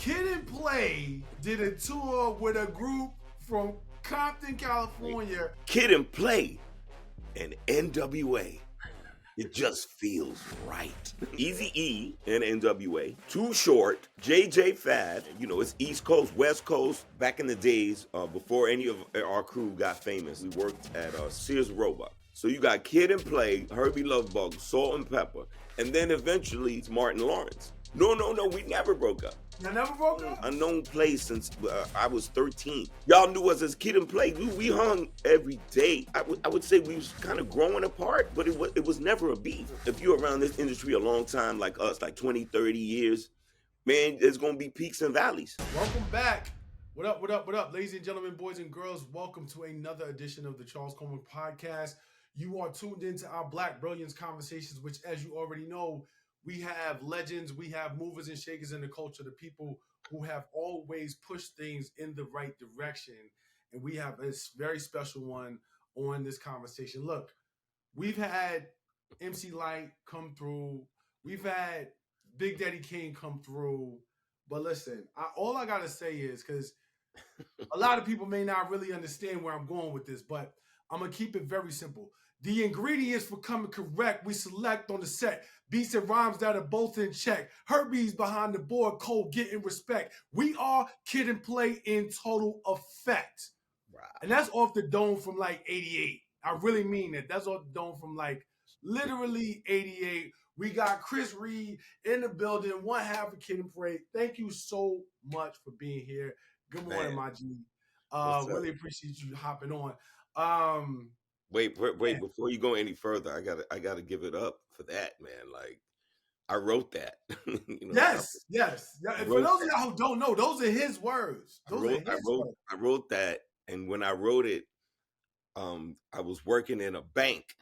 Kid and Play did a tour with a group from Compton, California. Kid and Play and NWA. It just feels right. Easy E and NWA. Too Short, JJ Fad. You know, it's East Coast, West Coast. Back in the days, before any of our crew got famous, we worked at Sears Roebuck. So you got Kid and Play, Herbie Lovebug, Salt and Pepper, and then eventually it's Martin Lawrence. No, we never broke up. You never broke up? Unknown Play since I was 13. Y'all knew us as Kid and Play. We hung every day. I would say we was kind of growing apart, but it was never a beef. If you're around this industry a long time like us, like 20, 30 years, man, there's going to be peaks and valleys. Welcome back. What up, ladies and gentlemen, boys and girls. Welcome to another edition of the Charles Coleman Podcast. You are tuned into our Black Brilliance Conversations, which, as you already know, we have legends, we have movers and shakers in the culture, the people who have always pushed things in the right direction. And we have a very special one on this conversation. Look, we've had MC Light come through. We've had Big Daddy Kane come through. But listen, all I got to say is, because a lot of people may not really understand where I'm going with this, but I'm going to keep it very simple. The ingredients for coming correct, we select on the set. Beats and rhymes that are both in check. Herbie's behind the board, Cole getting respect. We are Kid and Play in total effect. Right. And that's off the dome from like 88. I really mean it. That's off the dome from like literally 88. We got Chris Reid in the building, one half of Kid and Play. Thank you so much for being here. Good morning, my G. Really appreciate you hopping on. Wait! Before you go any further, I gotta give it up for that, man. Like, I wrote that. Yes. For those of y'all who don't know, those are his words. I wrote that, and when I wrote it, I was working in a bank,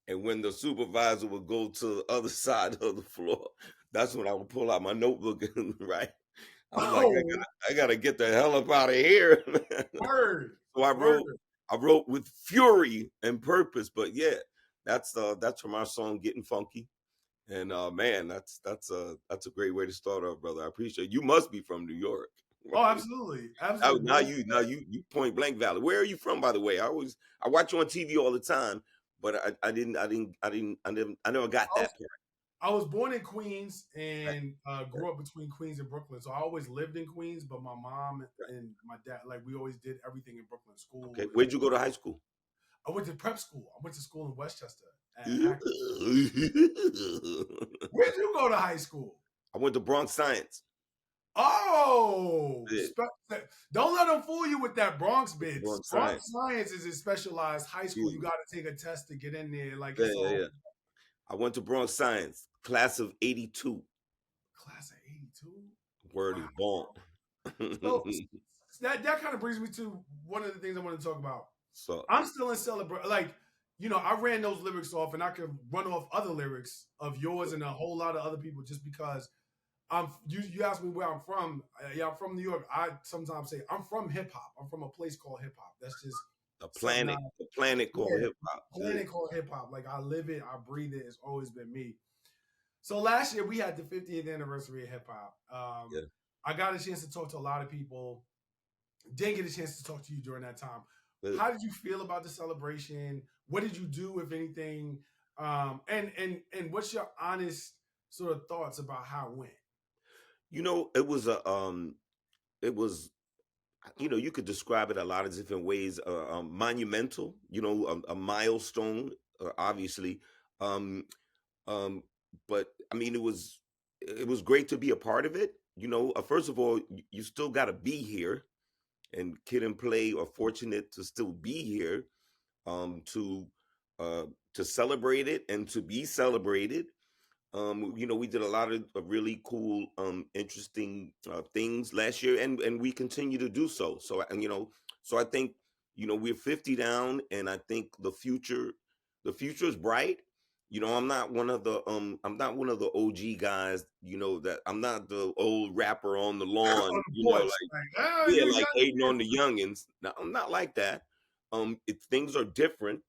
and when the supervisor would go to the other side of the floor, that's when I would pull out my notebook, right? I was like, I gotta get the hell up out of here. Word. So I wrote with fury and purpose, but yeah, that's from our song "Getting Funky," and man, that's a great way to start off, brother. I appreciate it. You must be from New York. Right? Oh, absolutely. Now you Point Blank Valley. Where are you from, by the way? I watch you on TV all the time, but I never got that part. I was born in Queens and grew up between Queens and Brooklyn. So I always lived in Queens, but my mom and my dad, like, we always did everything in Brooklyn. School. Okay, where'd you go to high school? I went to prep school. I went to school in Westchester. Where'd you go to high school? I went to Bronx Science. Oh, don't let them fool you with that Bronx bit. Bronx Science is a specialized high school. You got to take a test to get in there. Like, yeah. I went to Bronx Science, class of 82. Class of 82? Word is born. So that kind of brings me to one of the things I want to talk about. So I'm still in celebration. Like, I ran those lyrics off, and I could run off other lyrics of yours and a whole lot of other people just because you asked me where I'm from. Yeah, I'm from New York. I sometimes say I'm from hip hop. I'm from a place called hip hop. That's just a planet called hip hop. Planet called hip hop. Like, I live it, I breathe it. It's always been me. So last year we had the 50th anniversary of hip hop. I got a chance to talk to a lot of people. Didn't get a chance to talk to you during that time. How did you feel about the celebration? What did you do, if anything? And what's your honest sort of thoughts about how it went? It was you could describe it a lot of different ways. Monumental, a milestone, obviously. But I mean, it was great to be a part of it. First of all, you still got to be here, and Kid and Play are fortunate to still be here, to celebrate it and to be celebrated. We did a lot of really cool, interesting things last year, and we continue to do so. So I think we're 50 down, and I think the future is bright. I'm not one of the OG guys. That I'm not the old rapper on the lawn. Like hating on the youngins. No, I'm not like that. Things are different.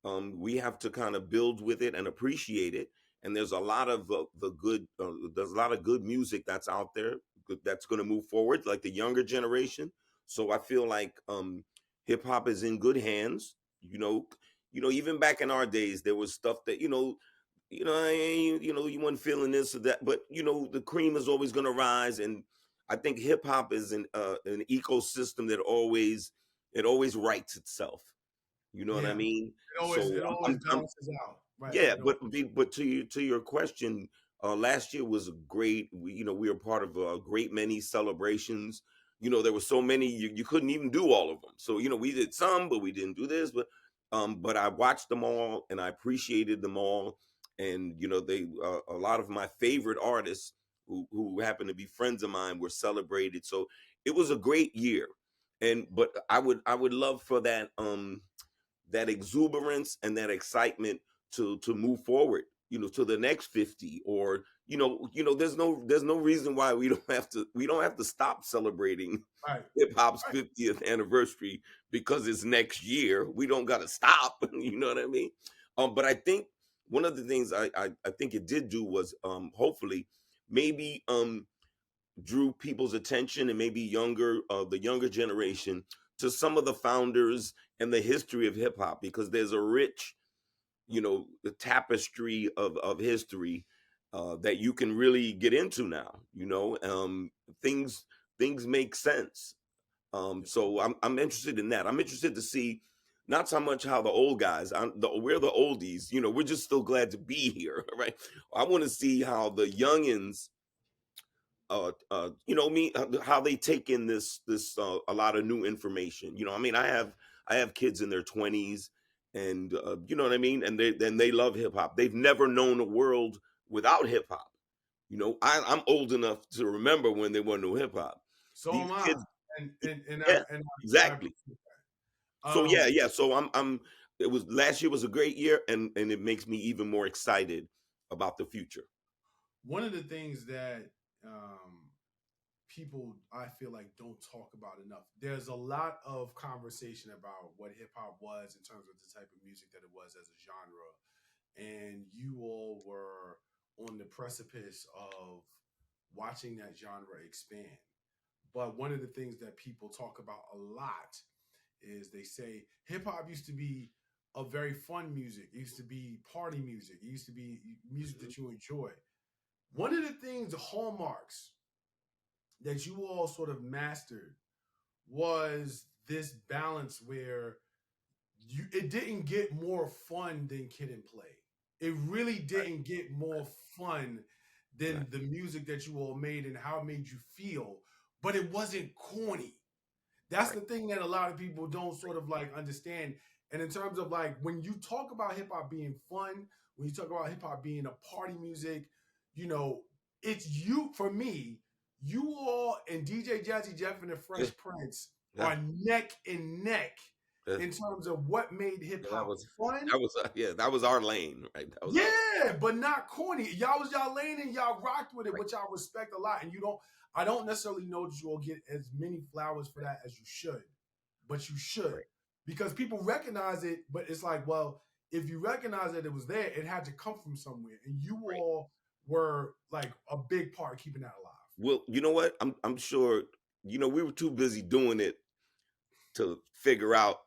We have to kind of build with it and appreciate it. and there's a lot of the good. There's a lot of good music that's out there that's going to move forward, like the younger generation. So I feel like hip hop is in good hands. You know, even back in our days, there was stuff that you weren't feeling this or that, but the cream is always going to rise, and I think hip hop is an ecosystem that always writes itself. You know what I Yeah, mean? it So always I'm balances out. Right. yeah, It always, but to your question, last year was a great. We were part of a great many celebrations. There were so many you couldn't even do all of them. So we did some, but we didn't do this. But I watched them all and I appreciated them all. And they a lot of my favorite artists who happen to be friends of mine were celebrated. So it was a great year. And but I would love for that exuberance and that excitement to move forward, to the next 50, or there's no reason why we don't have to stop celebrating right. hip hop's Right. 50th anniversary because it's next year. We don't got to stop. You know what I mean? But I think one of the things I think it did do was hopefully maybe drew people's attention, and maybe the younger generation, to some of the founders and the history of hip hop, because there's a rich, the tapestry of history that you can really get into now. Things make sense. So I'm interested in that. I'm interested to see not so much how the old guys, we're the oldies, we're just still glad to be here, right? I want to see how the youngins how they take in this a lot of new information. I mean, I have kids in their 20s, and you know what I mean, and they love hip hop. They've never known a world without hip hop. I'm old enough to remember when there was no hip hop. So These am I. kids, yeah, I exactly. appreciate that. So yeah. So I'm it was last year was a great year, and it makes me even more excited about the future. One of the things that um, people I feel like don't talk about enough. There's a lot of conversation about what hip hop was in terms of the type of music that it was as a genre, and you all were on the precipice of watching that genre expand. But one of the things that people talk about a lot is they say hip hop used to be a very fun music. It used to be party music. It used to be music Mhm. that you enjoy. One of the things, the hallmarks that you all sort of mastered was this balance where it didn't get more fun than Kid and Play. It really Right, didn't get more fun right, than the music that you all made and how it made you feel, but it wasn't corny. That's right, the thing that a lot of people don't sort of like understand. And in terms of like when you talk about hip hop being fun, when you talk about hip hop being a party music, you know, it's you for me, you all and DJ Jazzy Jeff and the yeah, Fresh Prince yeah, are neck and neck yeah. in terms of what made hip Yeah, that hop was fun. that was yeah, that was our lane, right? That was our Yeah, but not corny. Y'all was y'all lane and y'all rocked with it, right, which I respect a lot. And I don't necessarily know that you will get as many flowers for that as you should, but you should right, because people recognize it. But it's like, well, if you recognize that it was there, it had to come from somewhere, and you right. all were like a big part of keeping that alive. Well, you know what? I'm sure we were too busy doing it to figure out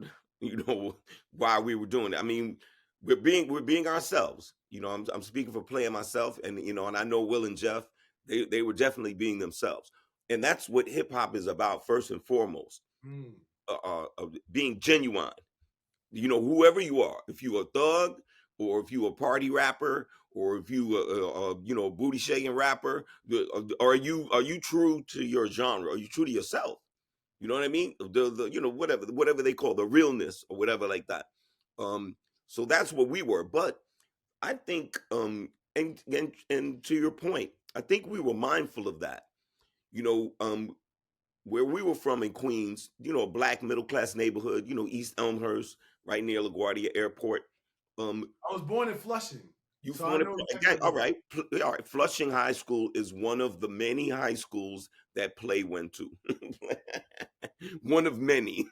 why we were doing it. I mean, we're being ourselves. I'm speaking for playing myself, and I know Will and Jeff, they were definitely being themselves, and that's what hip hop is about first and foremost. Mm, Being genuine. Whoever you are, if you a thug, or if you a party rapper, or if you a booty shaking rapper, are you true to your genre? Are you true to yourself? You know what I mean? Whatever they call the realness or whatever like that. um so that's what we were. But I think and to your point, I think we were mindful of that. you know um where we were from in Queens, a black middle class neighborhood, East Elmhurst, right near LaGuardia Airport. Um, I was born in Flushing, you so I want know to exactly again? what All it right, all right. Flushing High School is one of the many high schools that Play went to. One of many.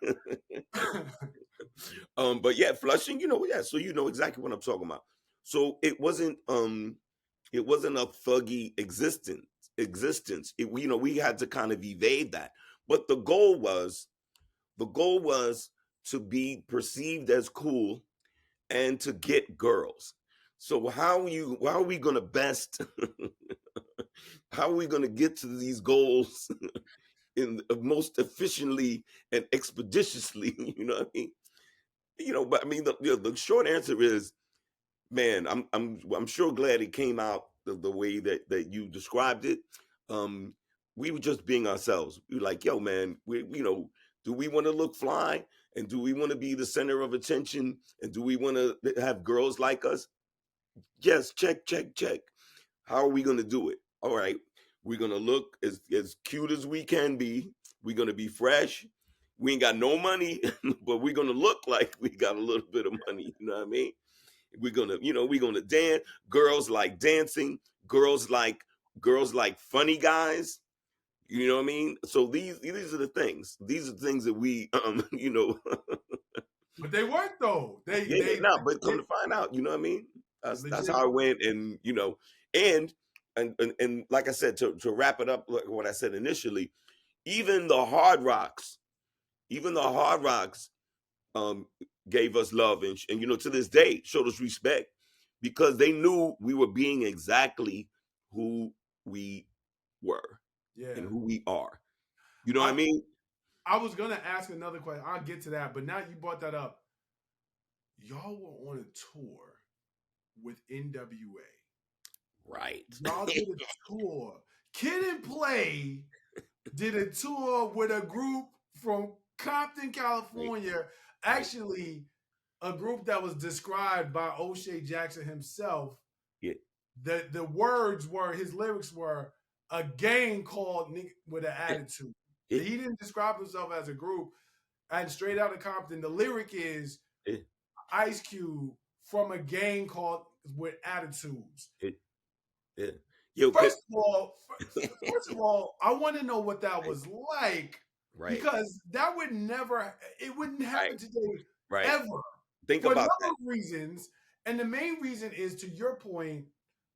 is. But yeah, Flushing, yeah. So you know exactly what I'm talking about. So it wasn't. It wasn't a thuggy existence. We had to kind of evade that. But the goal was to be perceived as cool and to get girls. So how are we gonna best how are we gonna get to these goals in most efficiently and expeditiously? You know what I mean? But I mean the short answer is, man, I'm sure glad it came out the way that you described it. Um, we were just being ourselves. We were like, yo, man, do we want to look fly, and do we want to be the center of attention, and do we want to have girls like us? Yes, check, check, check. How are we going to do it? All right, we're going to look as cute as we can be. We're going to be fresh. We ain't got no money, but we're going to look like we got a little bit of money. You know what I mean? We're gonna dance. Girls like dancing. Girls like funny guys. You know what I mean? So these are the things. These are the things that we But they weren't though. yeah, yeah, no, but They come to find out, you know what I mean? That's legit. how it went, and and like I said, to wrap it up, like what I said initially, even the hard rocks, even the hard rocks um, gave us love, and to this day showed us respect because they knew we were being exactly who we were and Yeah. who we are. You know what I I mean? I was gonna ask another question. I'll get to that, but now you brought that up. Y'all were on a tour with NWA. Right. Y'all did a tour. Kid and Play did a tour with a group from Compton, Right. California. Right. Actually, a group that was described by O'Shea Jackson himself. Yeah. The words were, his lyrics were, a gang called Nigga with an Yeah. attitude. Yeah. He didn't describe himself as a group. And straight out of Compton, the lyric is Yeah. Ice Cube from a gang called with attitudes. Yeah. Yeah. Yo, First of all, first of all, I want to know what that right. was like Right. because that would never, it wouldn't Right. happen today Right. ever Think for a about number that. of reasons. And the main reason is, to your point,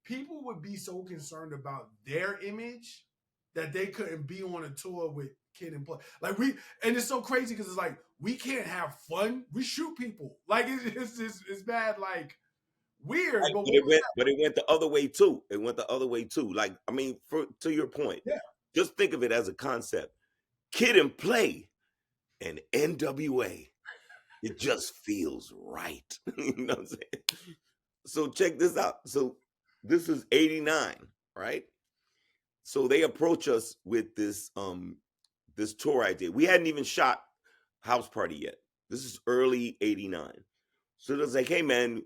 people would be so concerned about their image that they couldn't be on a tour with Kid and Play. Like and it's so crazy because it's like we can't have fun. We shoot people. Like it's bad, like weird. Right, But but what it was went, that? but it went the other way too. It went the other way too. Like, I mean, to your point, Yeah, just think of it as a concept. Kid and Play and NWA. It just feels right. You know what I'm saying? So check this out. So this is 89, right? So they approach us with this tour idea. We hadn't even shot House Party yet. This is early 89. So they're like, hey man,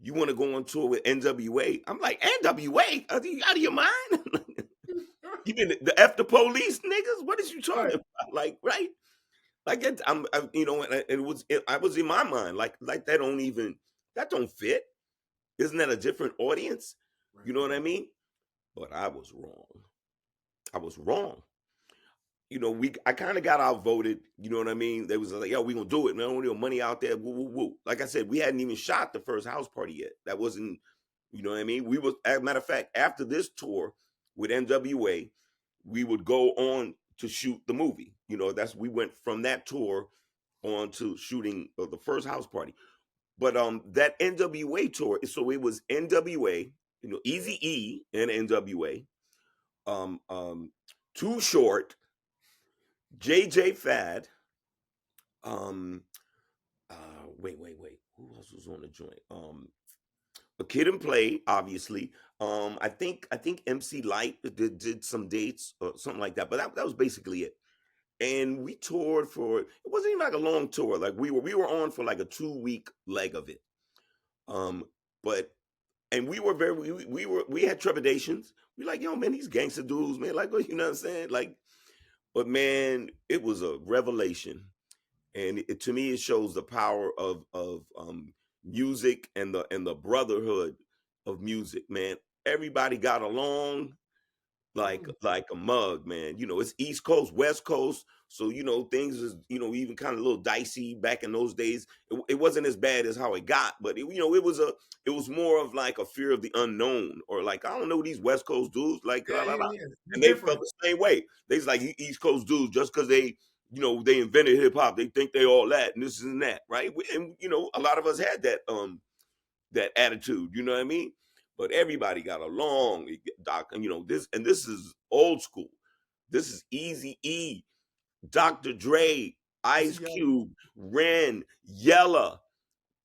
you want to go on tour with NWA? I'm like, NWA? Are you out of your mind? You mean the F the police niggas? What is you talking right, about? Like, right? Like and I was in my mind like that don't fit. Isn't that a different audience? right. You know what I mean? But I was wrong. I was wrong. I kind of got outvoted. You know what I mean? They was like, "Yo, we gonna do it, man. Only money out there." Woo, woo, woo. Like I said, we hadn't even shot the first House Party yet. That wasn't, you know what I mean? We was, as a matter of fact, after this tour with NWA, we would go on to shoot the movie. We went from that tour on to shooting the first House Party. But that NWA tour, so it was NWA, Easy E and NWA, Too Short, JJ Fad, um, wait. Who else was on the joint? A Kid and Play, obviously. I think MC Light did some dates or something like that, but that was basically it. And we toured for, it wasn't even like a long tour. Like we were on for like a 2 week leg of it. Um, but and we were we had trepidations. We like, yo, man, these gangster dudes, man, like, you know what I'm saying? Like, but man, it was a revelation. And to me, it shows the power of music and the brotherhood of music, man. Everybody got along. Mm. like a mug, man. It's East Coast, West Coast, so things is even kind of a little dicey back in those days. It wasn't as bad as how it got, but it was more of like a fear of the unknown, or like I don't know these West Coast dudes, like la, Yeah, la, yeah, la. yeah. It's And they felt different. the same way. They's like East Coast dudes just because they invented hip hop, they think they all that and this and that, right? And a lot of us had that attitude, you know what I mean? But everybody got along, Doc, and this is old school. This is Easy E, Dr. Dre, This is Ice Yella. Cube, Ren, Yella,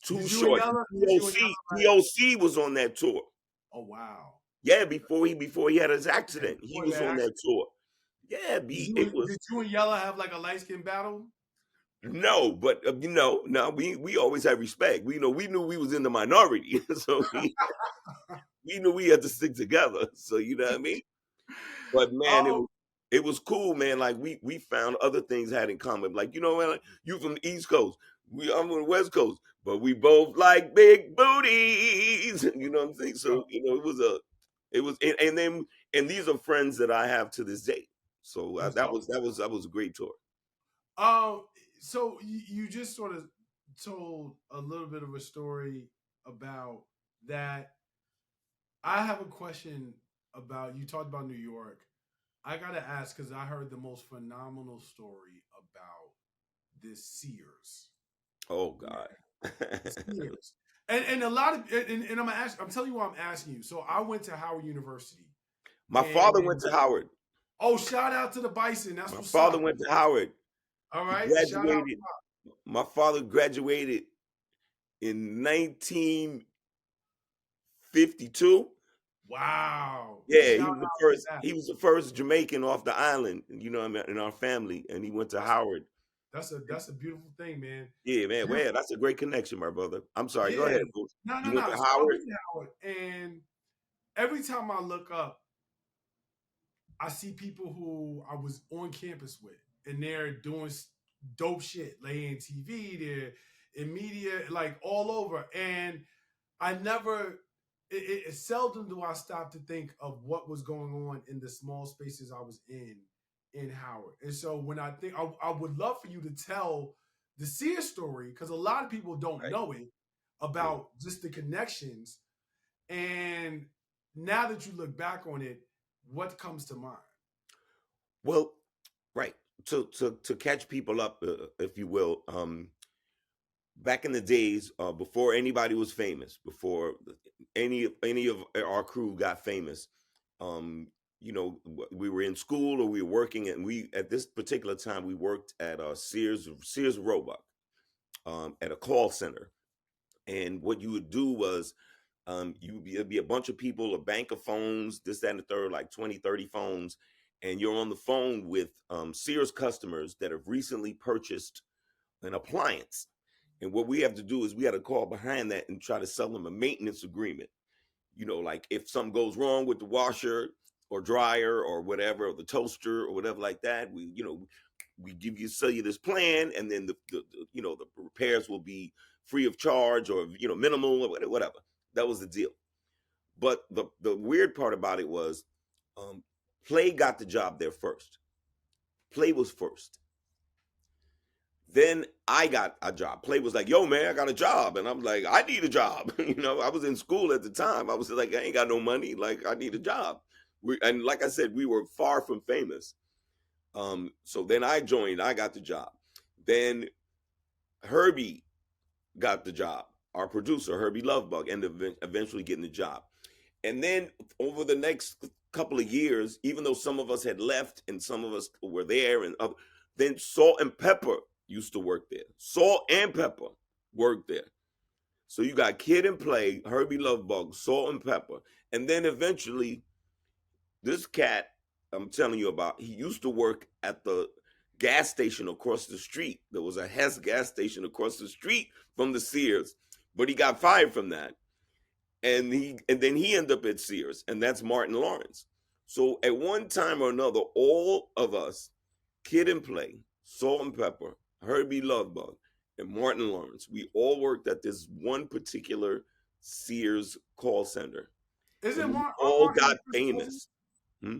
Too Did you and Short, Yella? Did you and TOC. Yella? TOC was on that tour. Oh wow. Yeah, before he had his Okay, accident, he before was that on that action, tour. Yeah, it was. did you and Yella have like a light skin battle? No, but no, we always had respect. We knew we was in the minority, so we knew we had to stick together. So you know what I mean. But man, Oh, it was cool, man. Like we found other things had in common. Like man, like, you from the East Coast, I'm from the West Coast, but we both like big booties. You know what I'm saying? yo, So it was, and these are friends that I have to this day. So that's that dope. was a great tour. Um, so you just sort of told a little bit of a story about that. I have a question about you talked about New York. I gotta ask because I heard the most phenomenal story about this Sears. Oh God. Sears. And a lot of and I'm telling you why I'm asking you. So I went to Howard University My father went and to Howard. oh, shout out to the Bison. That's My what's father up. went to Howard. All He right. Shout out. graduated. My father graduated in 1952. Wow. Yeah, Shout he was the out to first. that. He was the first Jamaican off the island. I mean, in our family, and he went to That's Howard. that's a beautiful thing, man. Yeah, man. You're Well, that's a great connection, my brother. I'm sorry. Go yeah. ahead, boo. No, no, You went no. to So I Howard. went to Howard, and every time I look up, I see people who I was on campus with, and they're doing dope shit. They in TV, they're in media, like all over. And I never, seldom do I stop to think of what was going on in the small spaces I was in Howard. And so when I think, I would love for you to tell the Sears story because a lot of people don't Right. know it Yeah. about just the connections. And now that you look back on it, what comes to mind? Well, right. To catch people up, if you will. Back in the days, before anybody was famous, before any of our crew got famous, um, we were in school or we were working, and we at this particular time we worked at Sears Roebuck, at a call center. And what you would do was, it'd be a bunch of people, a bank of phones, this, that, and the third, like 20, 30 phones, and you're on the phone with Sears customers that have recently purchased an appliance. And what we have to do is we had to call behind that and try to sell them a maintenance agreement. Like if something goes wrong with the washer or dryer or whatever, or the toaster or whatever like that, we sell you this plan, and then the repairs will be free of charge, or minimal, or whatever. That was the deal. But the weird part about it was, Play got the job there first. Play was first. Then I got a job. Play was like, "Yo, man, I got a job," and I'm like, "I need a job." I was in school at the time. I was like, "I ain't got no money. Like, I need a job." And like I said, we were far from famous. So then I joined. I got the job. Then Herbie got the job. Our producer, Herbie Lovebug, ended up eventually getting the job. And then over the next couple of years, even though some of us had left and some of us were there, and then Salt and Pepper used to work there. Salt and Pepper worked there. So you got Kid and Play, Herbie Lovebug, Salt and Pepper, and then eventually this cat I'm telling you about, he used to work at the gas station across the street. There was a Hess gas station across the street from the Sears, but he got fired from that, and then he ended up at Sears, and that's Martin Lawrence. So at one time or another, all of us, Kid and Play, Salt and Pepper, Herbie Lovebug, and Martin Lawrence, we all worked at this one particular Sears call center, Isn't and we Mark? Aren't all Martin got the first cousin? famous. Hmm?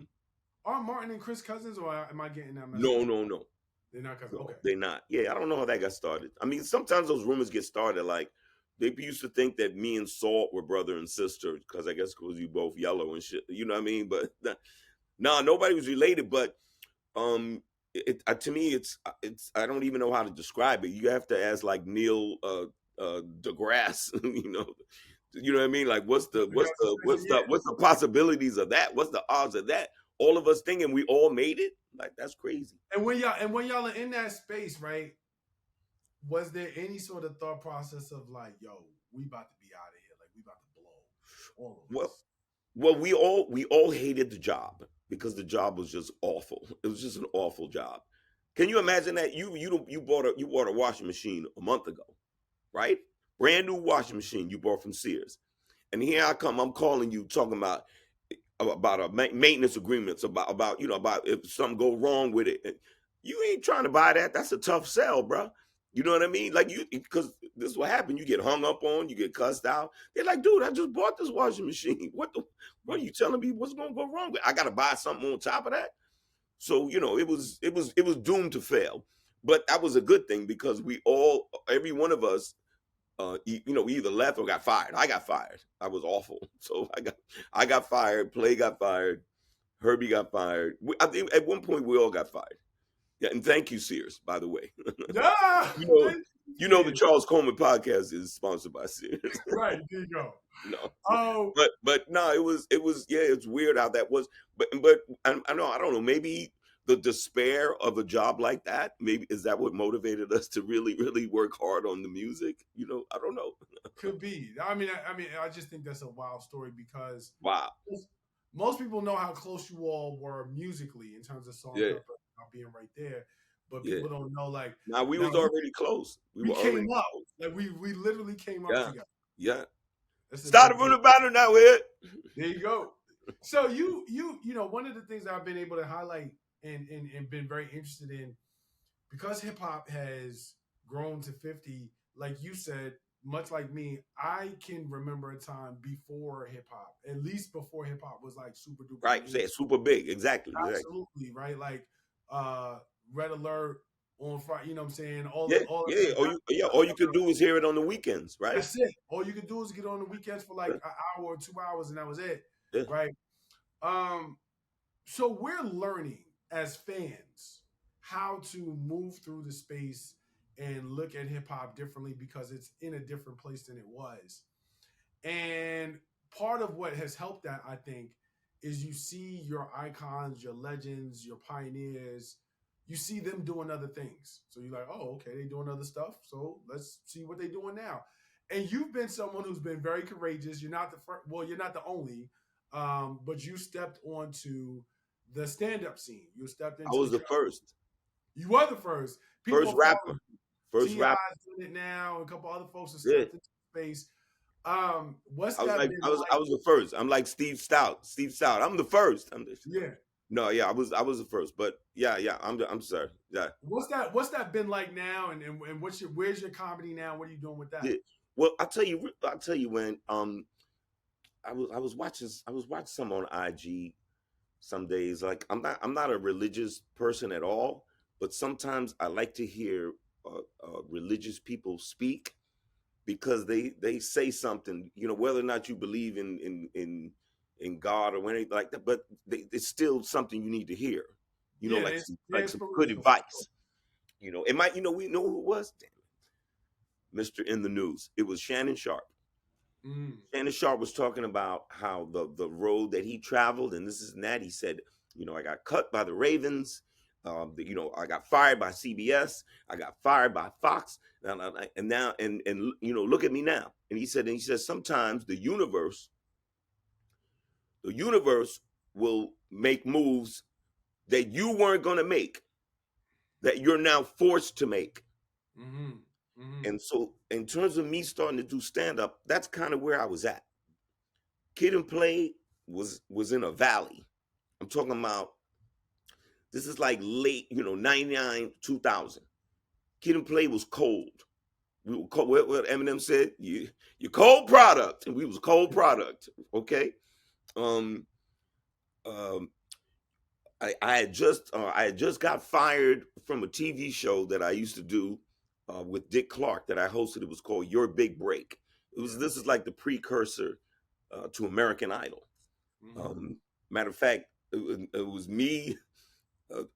Are Martin and Chris cousins, or am I getting that messed No, up? no, no, They're not cousins. no. Okay. They're not. Yeah, I don't know how that got started. I mean, sometimes those rumors get started. Like they used to think that me and Salt were brother and sister because I guess because you both yellow and shit. You know what I mean? But nah, nobody was related. But to me, it's I don't even know how to describe it. You have to ask like Neil deGrasse. You know what I mean? Like, I got suspicion. Yeah. what's the possibilities of that? What's the odds of that? All of us thinking we all made it? Like, that's crazy. And when y'all are in that space, right? Was there any sort of thought process of like, yo, we about to be out of here, like we about to blow, all of Well, us? we all hated the job because the job was just awful. It was just an awful job. Can you imagine that you bought a washing machine a month ago, right? Brand new washing machine you bought from Sears, and here I come. I'm calling you talking about maintenance agreements about if something go wrong with it. And you ain't trying to buy that. That's a tough sell, bro. You know what I mean? Like you, because this is what happened. You get hung up on. You get cussed out. They're like, dude, I just bought this washing machine. What are you telling me? What's gonna go wrong with? I gotta buy something on top of that. So it was doomed to fail. But that was a good thing because every one of us we either left or got fired. I got fired. I was awful. So I got fired. Play got fired. Herbie got fired. I think at one point we all got fired. Yeah, and thank you, Sears, by the way. Yeah, you know, thank the you. Charles Coleman podcast is sponsored by Sears. Right, there you go. No, Oh, but no, it was yeah, it's weird how that was. But I don't know. Maybe the despair of a job like that. Maybe is that what motivated us to really really work hard on the music? I don't know. could be. I just think that's a wild story because Wow. most people know how close you all were musically in terms of salt and Yeah. pepper not being right there, but Yeah. people don't know like Now we now was already close. We we were came already up, close. like we literally came up Yeah. together. Yeah. That's a Started big from deal. the bottom now we're There you go. So one of the things I've been able to highlight and been very interested in because hip hop has grown to 50, like you said, much like me, I can remember a time before hip hop, at least before hip hop was like super duper right. big. Say super big. Exactly. Exactly. Absolutely, right? Like uh Red Alert on Friday, you know what I'm saying? All Yeah. all of Yeah. that. All you could do is hear it on the weekends, right? That's it. All you could do is get on the weekends for like Yeah. an hour or 2 hours, and that was it, Yeah. right? Um, so we're learning as fans how to move through the space and look at hip hop differently because it's in a different place than it was. And part of what has helped that, I think, is you see your icons, your legends, your pioneers, you see them doing other things. So you're like, oh, okay, they're doing other stuff. So let's see what they're doing now. And you've been someone who's been very courageous. You're not the first, well, you're not the only, but you stepped onto the stand-up scene. You stepped I into the was the trap. first. You were the first. People First are rapper. following. First Ti's rapper. doing it now. A couple other folks have Yeah. stepped into the space. What's I was that like been I like? was the first. I'm like Steve Stout. Steve Stout. I'm the first. Yeah. No, yeah, I was the first. But yeah, I'm sorry. Yeah. What's that been like now? And where's your comedy now? What are you doing with that? Yeah. Well, I'll tell you when I was watching some on IG some days. Like I'm not a religious person at all, but sometimes I like to hear religious people speak because they say something, whether or not you believe in God or anything like that, but it's still something you need to hear, Yeah, like it's some yeah, like some good inspirational for sure. advice. It might, we know who it was. Damn it, Mr. In the News. It was Shannon Sharp. Mm, Shannon Sharp was talking about how the road that he traveled and this is and that. He said, I got cut by the Ravens. I got fired by CBS. I got fired by Fox, and now and look at me now. And he says sometimes the universe will make moves that you weren't going to make, that you're now forced to make. mm-hmm, mm-hmm, And so, in terms of me starting to do stand up, that's kind of where I was at. Kid and Play was in a valley. I'm talking about this is like late, 99, 2000. Kid and Play was cold. We were cold. What Eminem said, you cold product, and we was cold product. Okay. Um, um, I had just got fired from a TV show that I used to do with Dick Clark that I hosted. It was called Your Big Break. Yeah. This is like the precursor to American Idol. Hmm. Um, Matter of fact, it was me.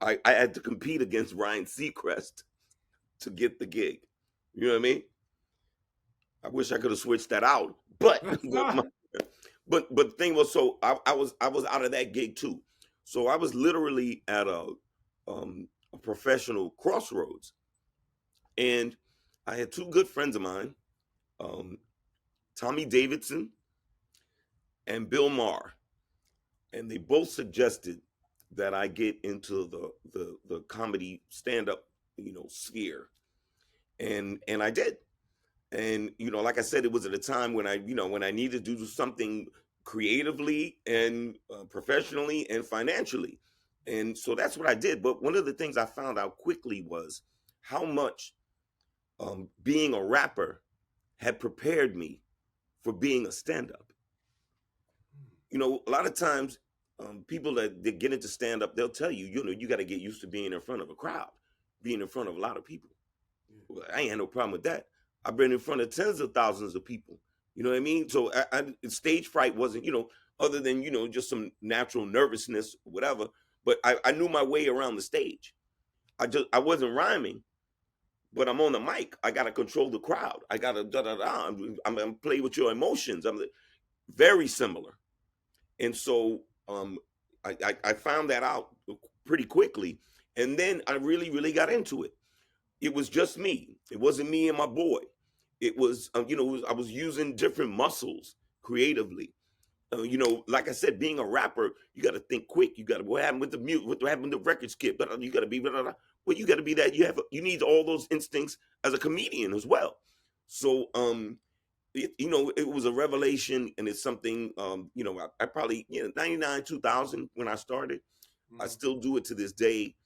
I had to compete against Ryan Seacrest to get the gig. You know what I mean? I wish I could have switched that out, but but the thing was, so I was out of that gig too. So I was literally at a professional crossroads, and I had two good friends of mine, um, Tommy Davidson and Bill Maher, and they both suggested that I get into the comedy stand up, sphere, and I did. And like I said, it was at a time when I needed to do something creatively and professionally and financially, and so that's what I did. But one of the things I found out quickly was how much being a rapper had prepared me for being a stand-up. A lot of times, people that get into stand-up, they'll tell you, you got to get used to being in front of a crowd, being in front of a lot of people. Well, I ain't had no problem with that. I've been in front of tens of thousands of people. You know what I mean? So stage fright wasn't, other than, just some natural nervousness, whatever. But I knew my way around the stage. I wasn't rhyming, but I'm on the mic. I got to control the crowd. I got to da da da. I'm play with your emotions. I'm very similar. And so I found that out pretty quickly. And then I really, really got into it. It was just me. It wasn't me and my boy. It was, I was using different muscles creatively. Like I said, being a rapper, you got to think quick. You got to what happened with the mute, what happened with the record skip. You got to be, well, you got to be that. You need all those instincts as a comedian as well. So, it was a revelation, and it's something. I probably 99 2000 when I started. I Hmm. still do it to this day.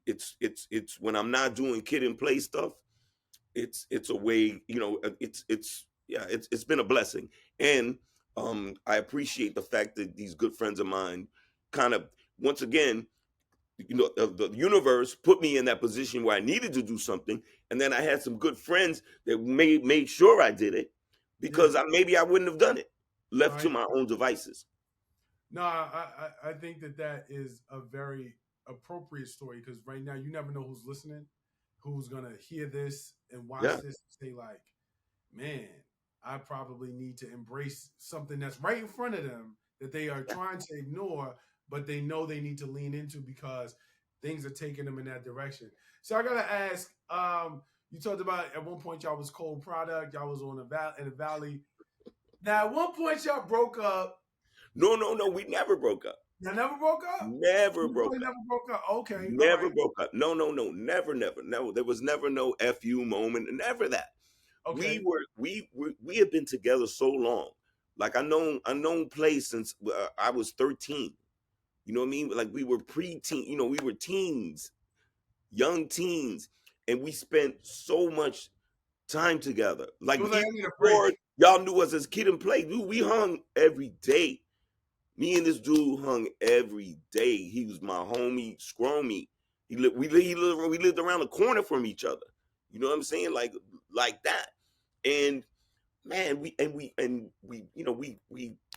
It's when I'm not doing kid and play stuff. It's a way, it's yeah, it's been a blessing, and I appreciate the fact that these good friends of mine kind of once again, the universe put me in that position where I needed to do something, and then I had some good friends that made sure I did it Yeah. because maybe I wouldn't have done it left to Right. my own devices. No, I think that that is a very appropriate story because right now you never know who's listening, who's gonna hear this and watch Yeah. this and say like, man, I probably need to embrace something that's right in front of them that they are trying to ignore, but they know they need to lean into because things are taking them in that direction. So I gotta ask, you talked about at one point y'all was cold product, y'all was on in the valley. Now at one point y'all broke up. No, no, no. We never broke up. Y'all never broke up? Never You broke really up. never broke up. Okay, all Never right. broke up. No, no, no. Never, never. No, there was never no fu moment. Never that. Okay. We have been together so long. Like I known Play since I was 13. You know what I mean? Like we were pre-teen. We were teens, young teens, and we spent so much time together. Like It was like even I need a before break. y'all knew us as Kid and Play, dude, we hung every day. Me and this dude hung every day. He was my homie, Scromy. We lived around the corner from each other. You know what I'm saying? Like that. And man, we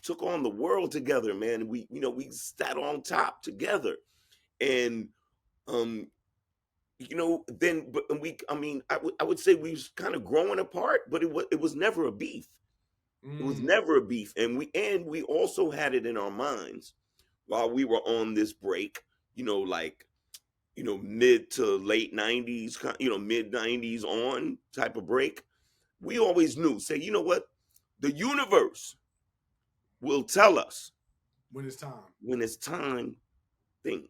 took on the world together, man. We sat on top together. And um then but I mean I would say we was kind of growing apart, but it was never a beef. It was Mm. never a beef, and we also had it in our minds while we were on this break, like mid to late 90s, mid 90s on type of break. We always knew, say, you know what, the universe will tell us When it's time. when it's time thing,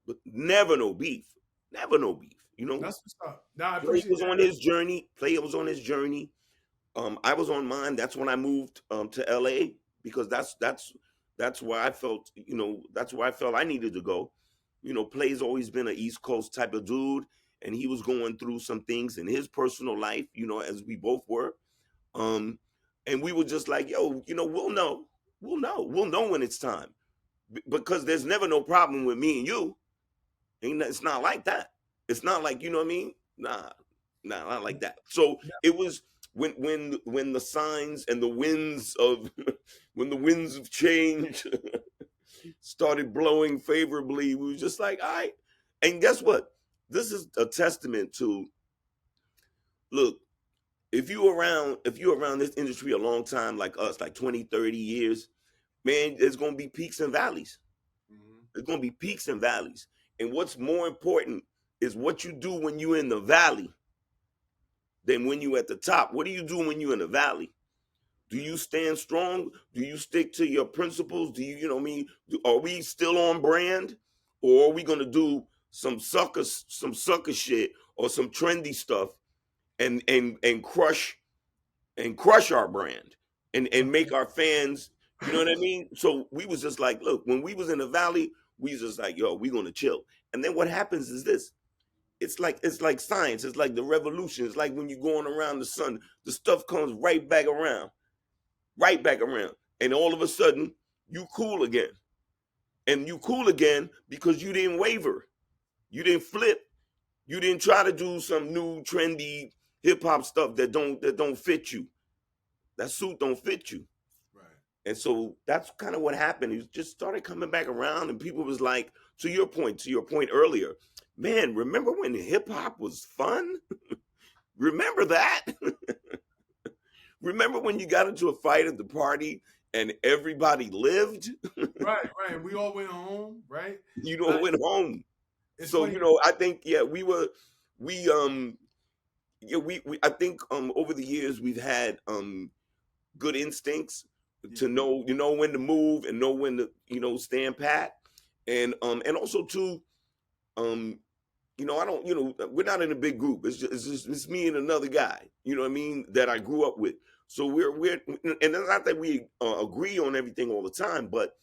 but never no beef, never no beef. That's what's up. Now I Play appreciate was that. on his journey. Play was on his journey. I was on mine. That's when I moved to LA because that's where I felt, that's where I felt I needed to go. Play's always been an East Coast type of dude, and he was going through some things in his personal life, as we both were. Um, and we were just like, yo, we'll know when it's time. because there's never no problem with me and you. It's not like that. It's not like, you know what I mean? Nah, not like that. So it was when the signs and the winds of when the winds of change started blowing favorably, we was just like, all right. And guess what? This is a testament to, look, if you around this industry a long time like us, like 20, 30 years, man, there's gonna be peaks and valleys. Mm-hmm. There's gonna be peaks and valleys. And what's more important is what you do when you're in the valley than when you're at the top. What do you do when you're in the valley? Do you stand strong? Do you stick to your principles? Do you know what I mean? Are we still on brand? Or are we gonna do some sucker shit or some trendy stuff and crush our brand and make our fans, you know what I mean? So we was just like, look, when we was in the valley, we was just like, yo, we gonna chill. And then what happens is this. It's like science. It's like the revolution. It's like when you're going around the sun, the stuff comes right back around. And all of a sudden, you cool again. And you cool again because you didn't waver. You didn't flip. You didn't try to do some new trendy hip hop stuff that don't fit you. That suit don't fit you. Right. And so that's kind of what happened. It just started coming back around, and people was like, to your point earlier, man, remember when hip hop was fun? Remember that? Remember when you got into a fight at the party and everybody lived? Right, right. We all went home, right? You don't went home. It's So, funny. I think, yeah, we yeah, we I think over the years we've had good instincts Yeah. to know, when to move and know when to, stand pat. And also too, um, I don't, we're not in a big group. It's me and another guy, you know what I mean, that I grew up with. So we're and it's not that we agree on everything all the time, but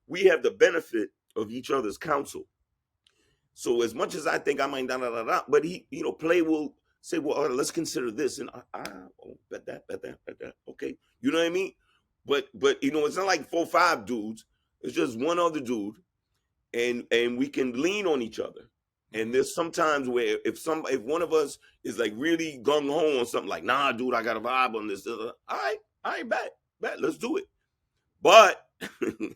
we have the benefit of each other's counsel. So as much as I think I might but he, Play will say, well, let's consider this, and oh, bet that, okay, you know what I mean. But it's not like 4, 5 dudes. It's just one other dude, and we can lean on each other. And Mhm. there's sometimes where if one of us is like really gung ho on something, like, nah, dude, I got a vibe on this. All right, bet, let's do it. But Don't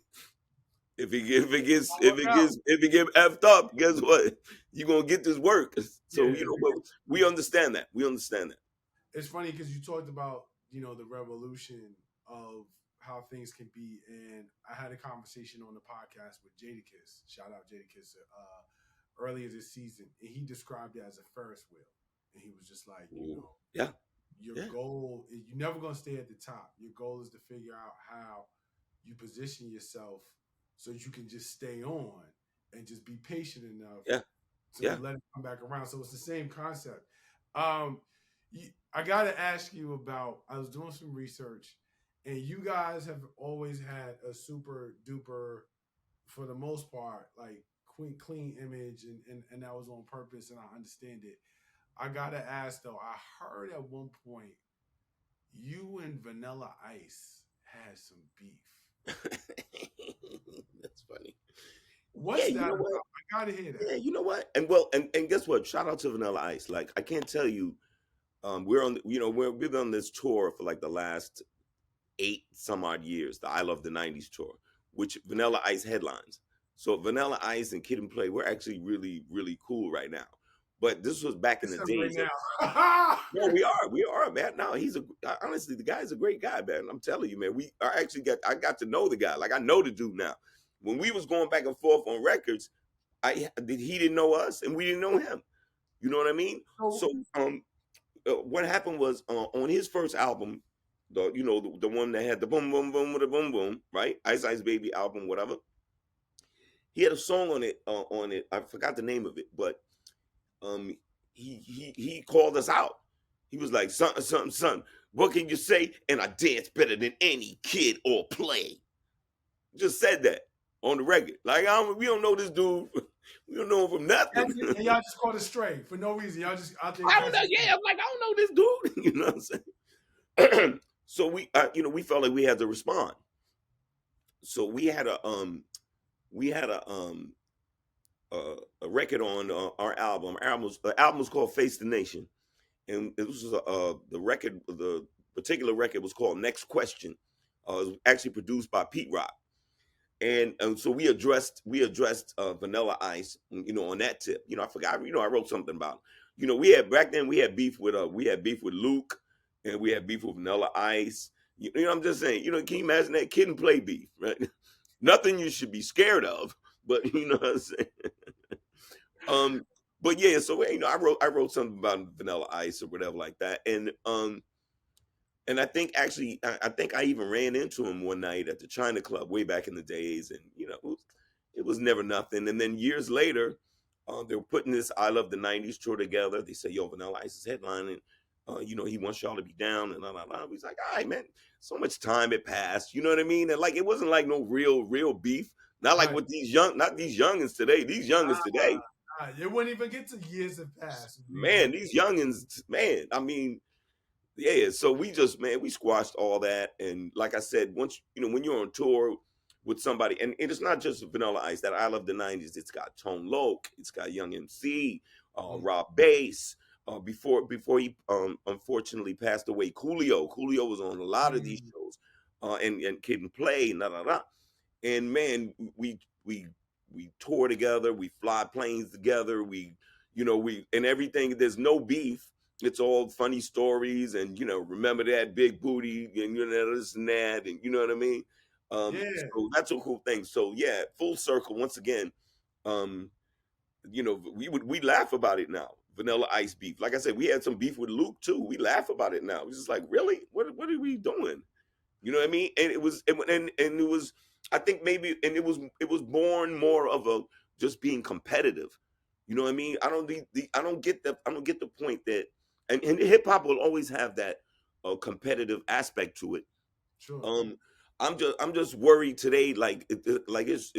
work out. if it get effed up, guess what? You're gonna get this work. So, Yeah. but we understand that. We understand that. It's funny because you talked about, the revolution of how things can be, and I had a conversation on the podcast with Jadakiss. Shout out Jadakiss. Earlier this season, and he described it as a Ferris wheel, and he was just like, Ooh, yeah, your yeah, goal is you're never gonna stay at the top. Your goal is to figure out how you position yourself so you can just stay on and just be patient enough yeah, to yeah. let it come back around. So it's the same concept. Um, I got to ask you about. I was doing some research, and you guys have always had a super duper, for the most part, like clean image, and that was on purpose, and I understand it. I gotta ask though. I heard at one point you and Vanilla Ice had some beef. That's funny. Yeah, What's you that know about? what? I gotta hear Yeah, that. you know what? And well, and guess what? Shout out to Vanilla Ice. Like, I can't tell you, we're on, we've been on this tour for like the last 8 some odd years, the I Love the '90s tour, which Vanilla Ice headlines. So Vanilla Ice and Kid and Play, we're actually really, really cool right now. But this was back in the Listen right days of, now. no, we are, man. No, honestly, the guy's a great guy, man. I'm telling you, man. I got to know the guy. Like, I know the dude now. When we was going back and forth on records, he didn't know us and we didn't know him. You know what I mean? So So what happened was, on his first album, the one that had the boom boom boom with the boom boom, right? Ice Ice Baby album, whatever. He had a song on it. I forgot the name of it, but um, he called us out. He was like, something something something. What can you say? And I dance better than any kid or play. Just said that on the record. Like, we don't know this dude. We don't know him from nothing. and y'all just caught it straight for no reason. Y'all just out there I don't know. catching. Yeah, I'm like, I don't know this dude. You know what I'm saying? So we felt like we had to respond. So we had a we had a record on our album. The album was called Face the Nation, and it was the record. The particular record was called Next Question. It was actually produced by Pete Rock, and so we addressed Vanilla Ice, on that tip. I forgot. I wrote something about. We had back then we had beef with Luke, and we had beef with Vanilla Ice. I'm just saying. Can you imagine that Kid and Play beef? Right? Nothing you should be scared of, but you know what I'm saying. Um, but yeah, so I wrote something about Vanilla Ice or whatever like that, and I think actually I think I even ran into him one night at the China Club way back in the days, and it was never nothing. And then years later, they were putting this "I Love the '90s" tour together. They said, "Yo, Vanilla Ice is headlining. He wants y'all to be down." And he's like, "All right, man." So much time had passed. You know what I mean? And like it wasn't like no real beef. Not like Right. with not these youngins today. These youngins today, It wouldn't even get to years have passed. man, these youngins, man. I mean, yeah, so we just, man, we squashed all that. And like I said, once when you're on tour with somebody, and it's not just Vanilla Ice, that I Love the '90s. It's got Tone Loc, it's got Young MC, Mm, Rob Bass. Before he unfortunately passed away, Coolio was on a lot of these mm. shows, and Kid and Play, and man, we tour together, we fly planes together, we and everything. There's no beef. It's all funny stories, and remember that big booty, and this and that, and you know what I mean. Yeah. So that's a cool thing. So yeah, full circle once again. Um, we laugh about it now. Vanilla Ice beef. Like I said, we had some beef with Luke too. We laugh about it now. It's just like, really, what are we doing? You know what I mean? And it was I think maybe, and it was born more of a just being competitive. You know what I mean? I don't get the point that, and hip hop will always have that competitive aspect to it. Sure. Um I'm just worried today, like like it's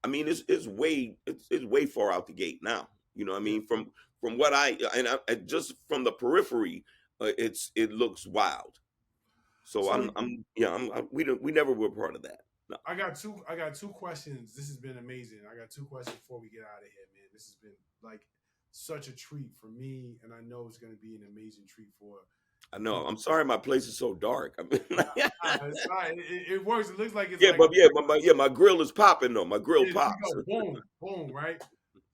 I mean it's way far out the gate now. You know what I Yeah. mean? From what and just from the periphery, it looks wild. So So I'm yeah, we never were part of that. No. I got two questions. This has been amazing. I got two questions before we get out of here, man. This has been like such a treat for me, and I know it's going to be an amazing treat for I the know. I'm sorry my place is so dark. I mean, it's fine. It works. It looks like it's yeah, like but yeah, my grill is popping though. My grill yeah, you pops. go boom, boom, right?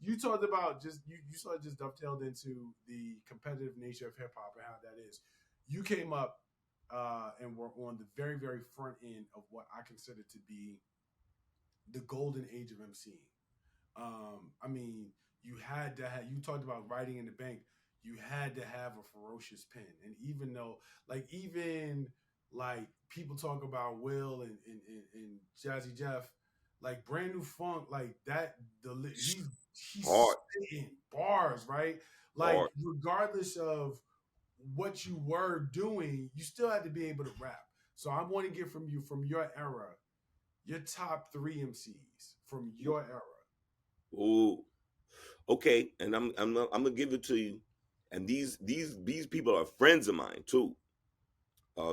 You talked about just you sort of just dovetailed into the competitive nature of hip hop and how that is. You came up and were on the very, very front end of what I consider to be the golden age of MCing. I mean, you had to have, you talked about writing in the bank. You had to have a ferocious pen, and even though, even like people talk about Will and Jazzy Jeff, like brand new funk, like that. He's Hard, spitting bars, right? Like hard. regardless of what you were doing, you still had to be able to rap. So I want to get from you from your era, your top three MCs from your era. Ooh, okay. And I'm gonna give it to you. And these people are friends of mine too.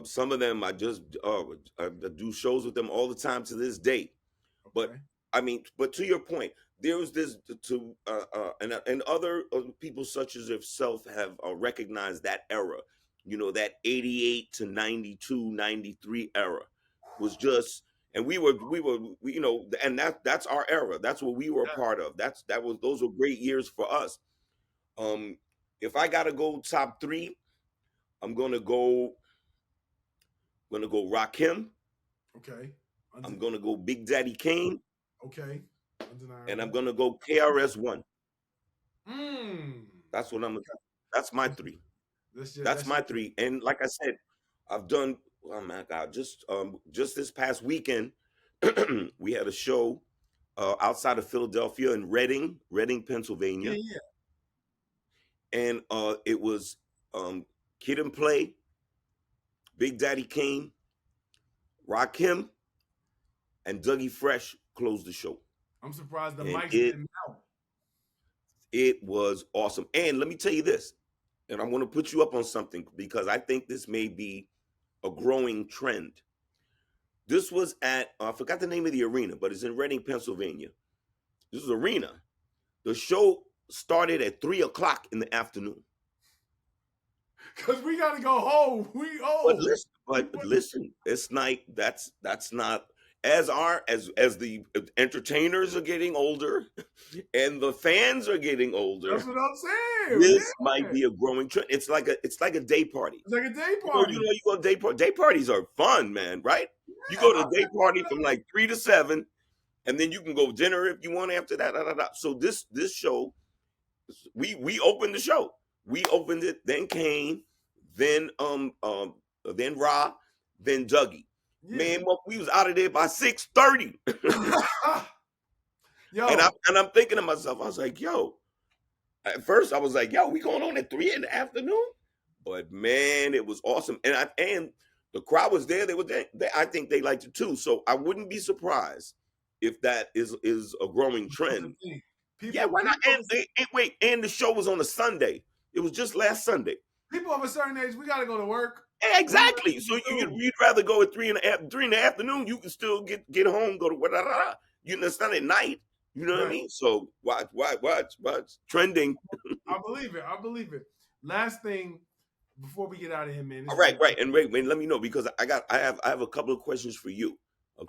Some of them I do shows with them all the time to this day. But Okay. I mean, but to your point, there was this to and other people such as yourself have recognized that era. That 88 to 92, 93 era was just, and and that's our era. That's what we were a Yeah. part of. Those were great years for us. Um, if I gotta go top three, I'm gonna go Rakim. Okay. I'm Unde- gonna go Big Daddy Kane, okay. and I'm Undeniable. gonna go KRS-One. Mm. That's what I'm. That's my That's three. That's that's your my three. three. And like I said, I've done. Oh my God! Just this past weekend, we had a show outside of Philadelphia in Reading, Yeah, Pennsylvania, yeah. and it was Kid and Play, Big Daddy Kane, Rakim, and Dougie Fresh closed the show, I'm surprised the and mics it didn't melt. it was awesome. And let me tell you this, and I want to put you up on something because I think this may be a growing trend. This was at I forgot the name of the arena, but it's in Reading, Pennsylvania. This is arena. The show started at 3 o'clock in the afternoon. Cause we gotta go home. We But old. listen, it's like that's not as the entertainers are getting older and the fans are getting older. That's what I'm saying. This might Yeah. be a growing trend. It's like a day party. It's like a day You know, party. you go to day party. Day parties are fun, man. Right? You Yeah, go to a day party from like 3 to 7, and then you can go dinner if you want after that. Da, da, da. So this show, we opened the show. We opened it. Then Kane, then Ra, then Dougie. yeah. Man, we was out of there by 6:30. And Yo, I'm thinking to myself, I was like, yo. At first, I was like, yo, we going on at 3 in the afternoon. But man, it was awesome, and the crowd was there. They were there. I think they liked it too. So I wouldn't be surprised if that is a growing that's the trend. thing. Yeah, why not? And wait, and the show was on a Sunday. It was just last Sunday. People of a certain age, we gotta go to work. Yeah, exactly. So you'd rather go at 3 in the afternoon. You can still get home, go to whatever. You understand at night. You know what I Right. mean? So watch. Trending. I believe it. I believe it. Last thing before we get out of here, man. All right, right. And wait, let me know because I have a couple of questions for you.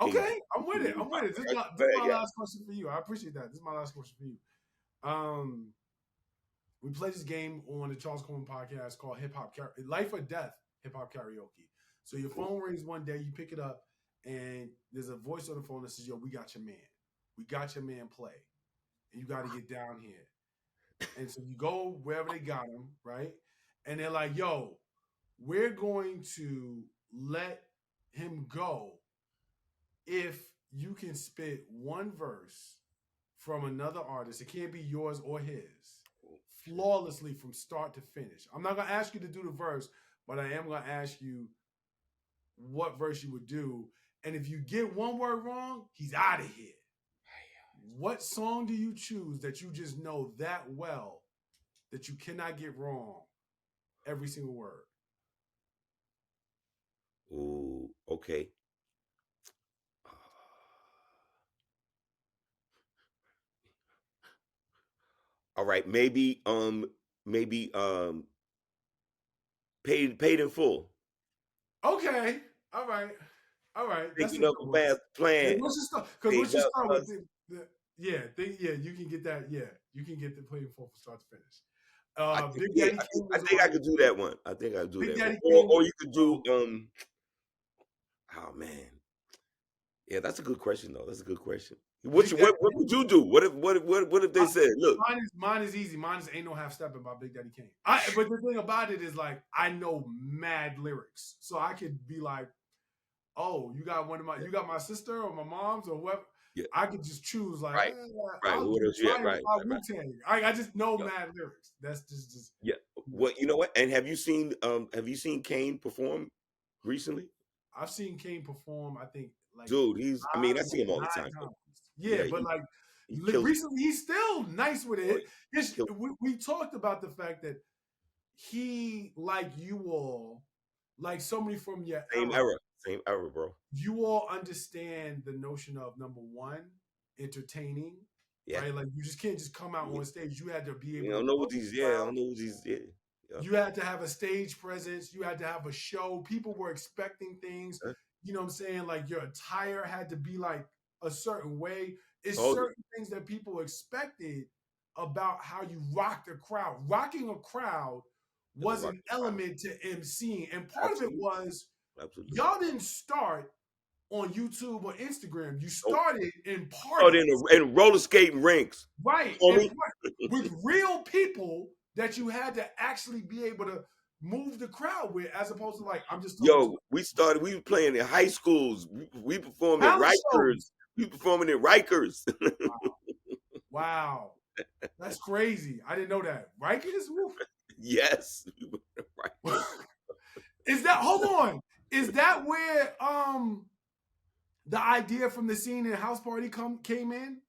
Okay, I'm with it. I'm with it. This is my Yeah. last question for you. I appreciate that. This is my last question for you. We play this game on the Charles Coleman podcast called Life or Death Hip Hop Karaoke. So your phone rings one day, you pick it up, and there's a voice on the phone that says, "Yo, we got your man. We got your man play, and you got to get down here." And so you go wherever they got him, right? And they're like, "Yo, we're going to let him go if you can spit one verse from another artist. It can't be yours or his, flawlessly from start to finish. I'm not going to ask you to do the verse, but I am going to ask you what verse you would do. And if you get one word wrong, he's out of here. What song do you choose that you just know that well that you cannot get wrong every single word? Ooh, okay. All right, maybe paid in full. Okay. All right. All right. That's a Thinking good of a one. bad plan. Once you start, because Paid once you up start with us. you can get that. Yeah, you can get the playing full from start to finish. Big Yeah, Daddy King I was think I on. could do that one. I think I could do Big that one. Daddy King Or was you could do on. oh man. Yeah, that's a good question though. That's a good question. Big Daddy What would you do? What if they said, look, Mine is easy. Mine is "Ain't No Half Stepping" by Big Daddy Kane. But the thing about it is, like, I know mad lyrics, so I could be like, "Oh, you got you got my sister or my mom's or whoever." yeah, I could just choose like, right, right. I'll What do else? Yeah, Triumph by Wu Tang. I just know yeah, mad lyrics. That's just yeah. What you know what? And have you seen Kane perform recently? I've seen Kane perform. I think like Dude, I see him all the 9 time. times. Yeah, Yeah, but like he kills it. recently, he's still nice with Oh, it. he kills We talked about the fact that he, like you all, like somebody from your Same era, era. Same era, bro. you all understand the notion of number one, entertaining, Yeah. right? Like you just can't just come out Yeah. on stage. You had to be You able to don't know blow what these. the Yeah, I crowd. don't know what these. Yeah. Yeah. You had to have a stage presence. You had to have a show. People were expecting things. Huh? You know what I'm saying? Like your attire had to be like a certain way. It's Oh, certain things that people expected about how you rock the crowd. Rocking a crowd is a was rock an crowd. element to MCing. And part of it Absolutely. was Absolutely. y'all didn't start on YouTube or Instagram. You Nope. started in Oh, parties. in roller skating rinks. Right. Homie. With real people that you had to actually be able to move the crowd with, as opposed to like, I'm just talking Yo, we were playing in high schools. We performed at talent Rikers. shows. We performing at Rikers. Wow. That's crazy. I didn't know that. Rikers? Woo. Yes. We were at Rikers. Is that, hold on. Is that where the idea from the scene in House Party came in?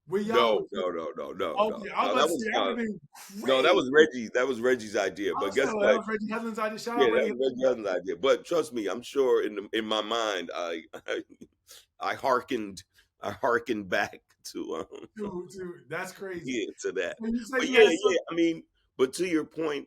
Where y'all No, was no, no, no, no, no, okay, I was no. about That to say was that would have been no, that crazy. was Reggie. That was Reggie's idea. I But was saying, guess well, that what? was Reggie Husband's idea. Shout out Yeah, that Reggie was Reggie Husband's idea. But trust me, I'm sure in my mind, I hearkened back to that's crazy. yeah, to that. So you said But you yeah, had some yeah. I mean, but to your point,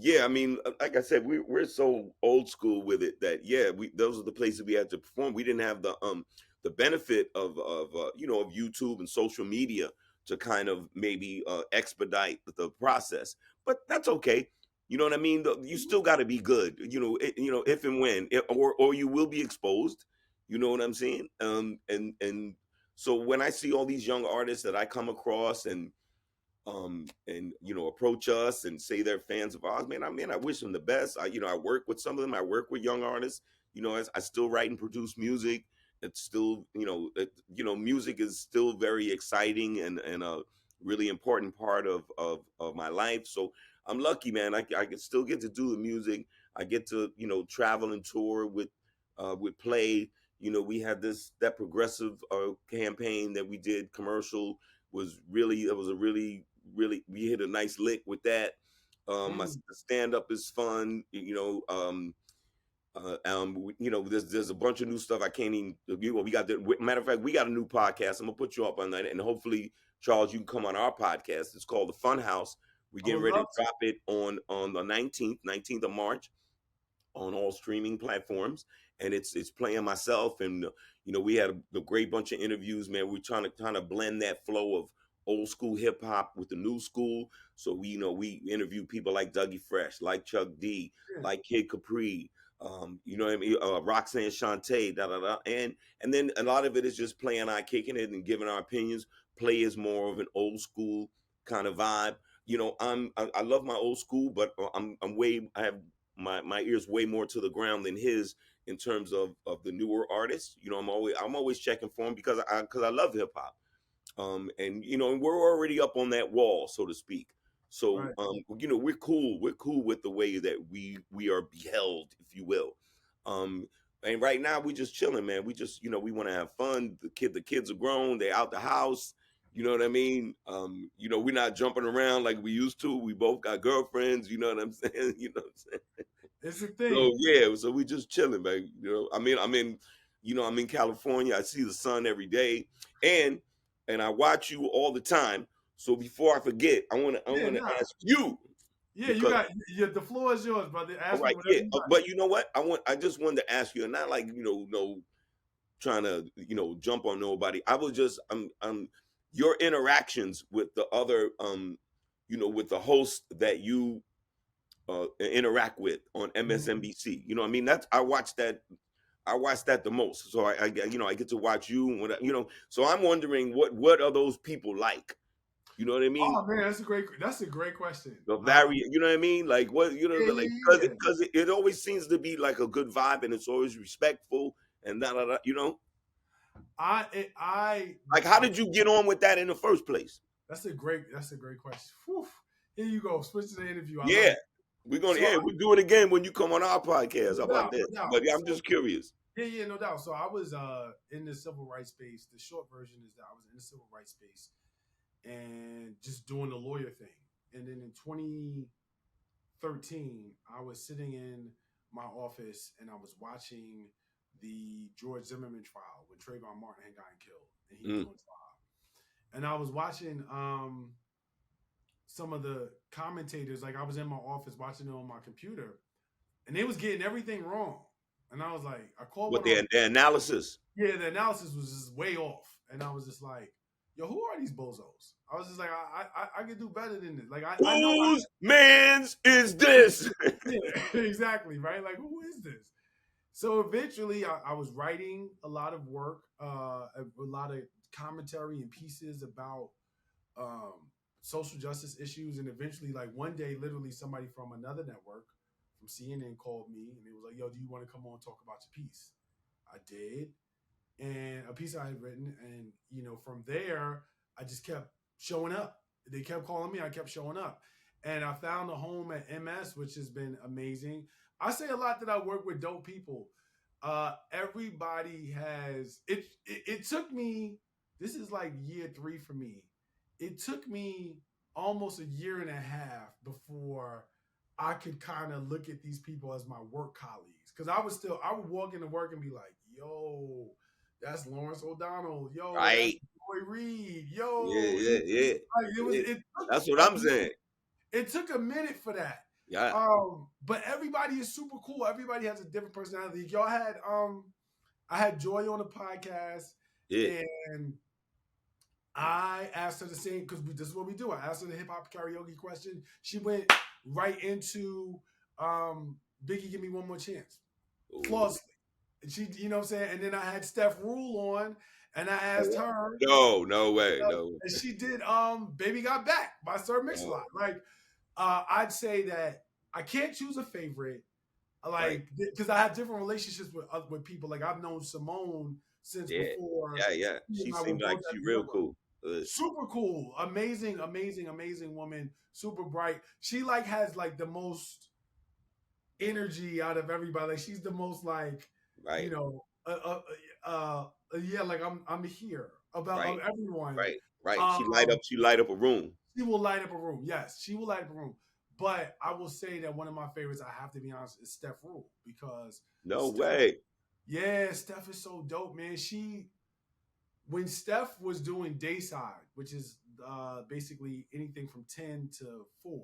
yeah. I mean, like I said, we're so old school with it that yeah, we those are the places we had to perform. We didn't have the benefit of of YouTube and social media to kind of maybe expedite the process. But that's okay. You know what I mean? You still got to be good. If and when, or you will be exposed. You know what I'm saying? And so when I see all these young artists that I come across and approach us and say they're fans of ours, man, I wish them the best. I work with some of them. I work with young artists. I still write and produce music. It's still music is still very exciting and a really important part of my life. So I'm lucky, man. I can still get to do the music. I get to travel and tour with Play. We had that progressive campaign that we did commercial was really it was a really we hit a nice lick with that. My mm, stand up is fun. There's a bunch of new stuff I can't even. We got the matter of fact, we got a new podcast. I'm gonna put you up on that, and hopefully, Charles, you can come on our podcast. It's called the Fun House. We're I would getting ready love to to. drop it on the 19th of March on all streaming platforms, and it's playing myself and we had a great bunch of interviews, man. We're trying to kind of blend that flow of old school hip hop with the new school. So we interview people like Dougie Fresh, like Chuck D, Yeah. like Kid Capri, you know what I mean, Roxanne Shante, da da da, and then a lot of it is just playing our kicking it and giving our opinions. Play is more of an old school kind of vibe. I love my old school, but I have my ears way more to the ground than his in terms of the newer artists. I'm always checking for him because I love hip hop. And we're already up on that wall, so to speak. So Right. we're cool. We're cool with the way that we are beheld, if you will. Um, and right now we just chilling, man. We just we want to have fun. The kids are grown. They're out the house. You know what I mean? We're not jumping around like we used to. We both got girlfriends. You know what I'm saying? You know what I'm saying? It's a So thing. yeah, so we just chilling, man. I'm in California. I see the sun every day, and I watch you all the time. So before I forget, I Yeah, want to nah. ask you Yeah, you because got the floor is yours, brother. all Ask me right, whatever yeah. you like. But you know what? I just wanted to ask you, and not like no trying to jump on nobody. I was just your interactions with the other with the host that you interact with on Mhm. MSNBC. You know what I mean? That's I watch that the most. So I get to watch you and so I'm wondering what are those people like? You know what I mean? Oh man, that's a great question. The you know what I mean? Like what Yeah, like yeah, yeah. because it always seems to be like a good vibe and it's always respectful and da da da. I Like how did you get on with that in the first place? that's a great question. Whew. Here you go. Switch to the interview. I love Yeah, it. So we'll do it again when you come on our podcast. no How about doubt, no that? doubt. But yeah, I'm So just curious. yeah, yeah, no doubt. So I was in the civil rights space. The short version is that I was in the civil rights space and just doing the lawyer thing. And then in 2013, I was sitting in my office and I was watching the George Zimmerman trial when Trayvon Martin had gotten killed and he was Mm. on trial. And I was watching some of the commentators, like I was in my office watching it on my computer, and they was getting everything wrong. And I was like, I called What one of them. the analysis? Yeah, the analysis was just way off, and I was just like, "Yo, who are these bozos?" I was just like, I could do better than this. Like, I know I Whose man's is this? yeah, exactly, right? Like, who is this? So eventually, I was writing a lot of work, a lot of commentary and pieces about um, social justice issues, and eventually, like one day, literally, somebody from another network, from CNN, called me, and it was like, "Yo, do you want to come on and talk about your piece?" I did, and a piece I had written, and from there, I just kept showing up. They kept calling me, I kept showing up, and I found a home at MS, which has been amazing. I say a lot that I work with dope people. Everybody has it. It took me. this is like year 3 for me. It took me almost a year and a half before I could kind of look at these people as my work colleagues. Cause I would walk into work and be like, yo, that's Lawrence O'Donnell. Yo, that's Right. Reid. Yeah, Yo, yeah, yeah. like Yeah. it took That's what a I'm saying. it took a minute for that. Yeah. But everybody is super cool. Everybody has a different personality. Y'all had I had Joy on the podcast, Yeah. and I asked her the same because this is what we do. I asked her the hip hop karaoke question. She went right into Biggie, give me one more chance, Ooh. flawlessly. And she, you know what I'm saying. And then I had Steph Rule on, and I asked her, No, no way, no and way. she did Baby Got Back by Sir Mix-a-Lot. Oh, Like I'd say that I can't choose a favorite, right. like because I have different relationships with people. Like I've known Simone since Yeah. before Yeah, yeah. she and She I were seemed like both she at the real network. cool. Super cool, amazing, amazing, amazing woman. Super bright. She like has like the most energy out of everybody. Like she's the most like you Right, know yeah, like I'm here about right, everyone. right, right. Um, She light up a room. she will light up a room. Yes, she will light up a room. But I will say that one of my favorites, I have to be honest, is Steph Rule because No Steph, way. yeah, Steph is so dope, man. She when Steph was doing Dayside, which is basically anything from 10 to 4,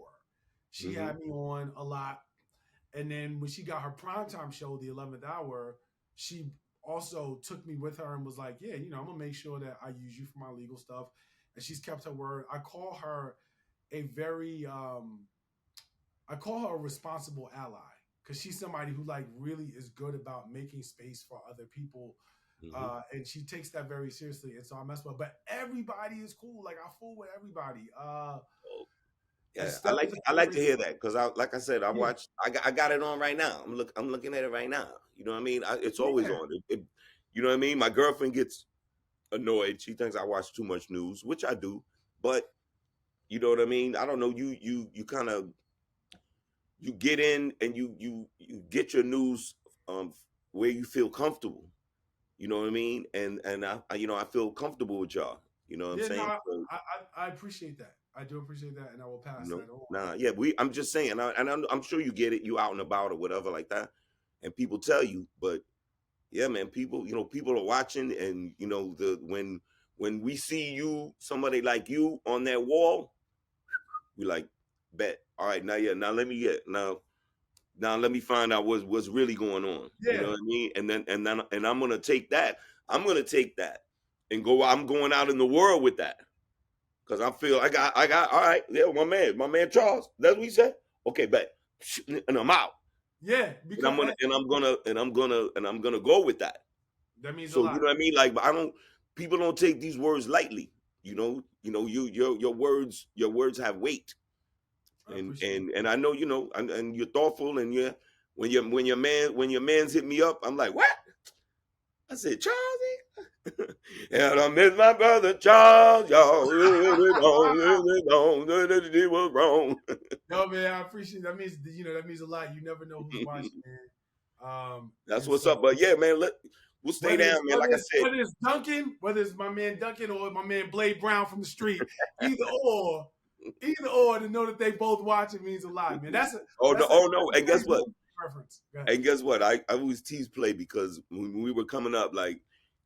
she Hmm. had me on a lot. And then when she got her primetime show, the 11th hour, she also took me with her and was like, yeah, I'm going to make sure that I use you for my legal stuff. And she's kept her word. A very, I call her a responsible ally because she's somebody who like really is good about making space for other people, Hmm. and she takes that very seriously. And so I mess with her. But everybody is cool. Like I fool with everybody. Oh, And yeah, Steph is a I like to favorite. hear that because like I said, Yeah, I got it on right now. I'm looking at it right now. You know what I mean? It's always yeah, on. You know what I mean? My girlfriend gets annoyed. She thinks I watch too much news, which I do. But you know what I mean? I don't know. You kind of you get in and you get your news um where you feel comfortable. You know what I mean? And you know I feel comfortable with y'all. You know what I'm yeah. No, saying? So, I appreciate that. I do appreciate that, and I will you pass know, that on. nah, yeah. I'm just saying, and I'm sure you get it. You out and about or whatever like that, and people tell you. But yeah, man, people, people are watching, and the when we see you, somebody like you on that wall, we like bet. All right, now yeah, now let me find out what's really going on. You know Yeah, what I mean? And I'm gonna take that. I'm gonna take that and go. I'm going out in the world with that because I feel I got all right. Yeah, my man Charles. That's what he said. Okay, bet. And I'm out. yeah. And Because I'm gonna go with that. that means a So you know lot. what I mean? Like, but I don't. People don't take these words lightly. Your words have weight, I and appreciate and and I know and you're thoughtful, and when your man's hit me up, I'm like, what? I said, Charlie, and I miss my brother Charles, y'all. it. It was wrong. No, man, I appreciate that. Means that means a lot. You never know who's watching, man. That's And what's so up. But yeah, man, we'll stay down, man. Like I said, whether it's Duncan, whether it's my man Duncan or my man Blade Brown from the street, either or, to know that they both watching means a lot, man. oh no, That's and a guess very what? dope preference. Go ahead. And guess what? I always tease Play because when we were coming up, like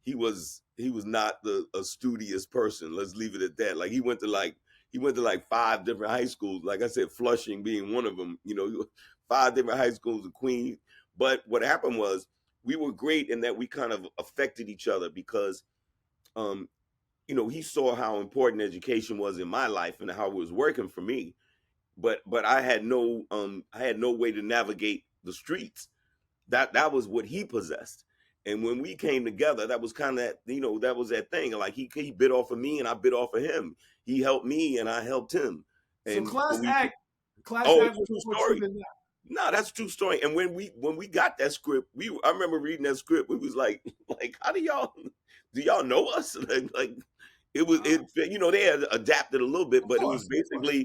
he was not a studious person. Let's leave it at that. Like he went to like 5 different high schools. Like I said, Flushing being one of them. 5 different high schools in Queens. But what happened was we were great in that we kind of affected each other because um he saw how important education was in my life and how it was working for me. But I had no way to navigate the streets. That was what he possessed. And when we came together, that was kind of that was that thing. Like he bit off of me and I bit off of him. He helped me and I helped him. So And when class oh, act it's a was true more true story. than that. No, that's a true story. And when we got that script, I remember reading that script. We was like how do y'all know us? Like Wow. they had adapted a little bit, Of but course, of course.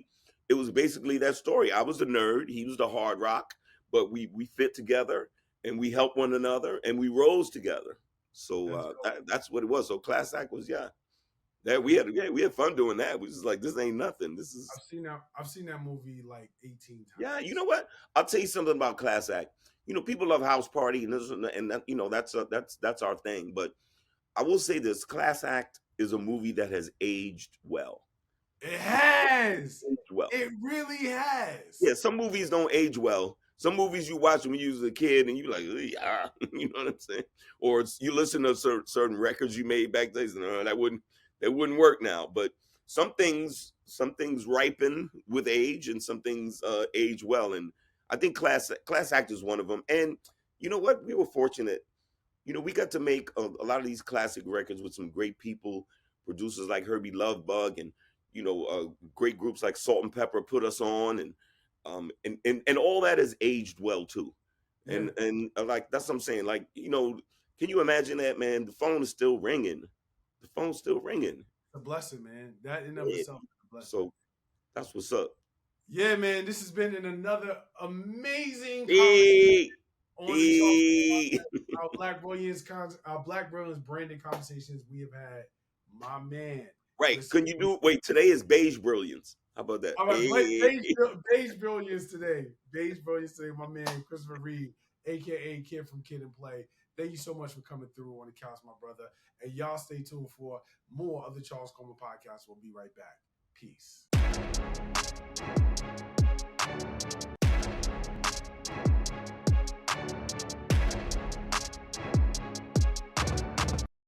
it was basically that story. I was the nerd, he was the hard rock, but we fit together and we helped one another and we rose together. So That's dope. that's what it was. So class act was, yeah. That Yeah, we had fun doing that. We was just like, this ain't nothing. This is I've seen that movie like 18 yeah. You times. know what? I'll tell you something about Class Act. You know, people love House Party, and that, you know, that's our thing. But I will say this: Class Act is a movie that has aged well. It has. Aged well. It really has. Yeah, some movies don't age well. Some movies you watch when you was a kid and you like, yeah, you know what I'm saying? Or you listen to certain records you made back then. No, that wouldn't work now. But some things ripen with age, and some things age well. And I think Class Act is one of them. And you know what? We were fortunate. You know, we got to make a lot of these classic records with some great people, producers like Herbie Lovebug, and you know, great groups like Salt and Pepper put us on, and all that has aged well too. Yeah, Like that's what I'm saying. Like, you know, can you imagine that, man? The phone is still ringing. The phone's still ringing. it's a blessing, man. That in of Yeah. itself is a blessing. So that's what's up. Yeah, man. This has been another amazing conversation Hey, on the Charles hey. Our Black Brilliance branding conversations we have had. My man, Right? Chris. Can you do? Wait, today is beige brilliance. How about that? All right, Hey. beige brilliance today. Beige brilliance today. My man Christopher Reid, aka Kid from Kid and Play. Thank you so much for coming through on the couch, my brother. And y'all stay tuned for more of the Charles Coleman podcast. We'll be right back. Peace.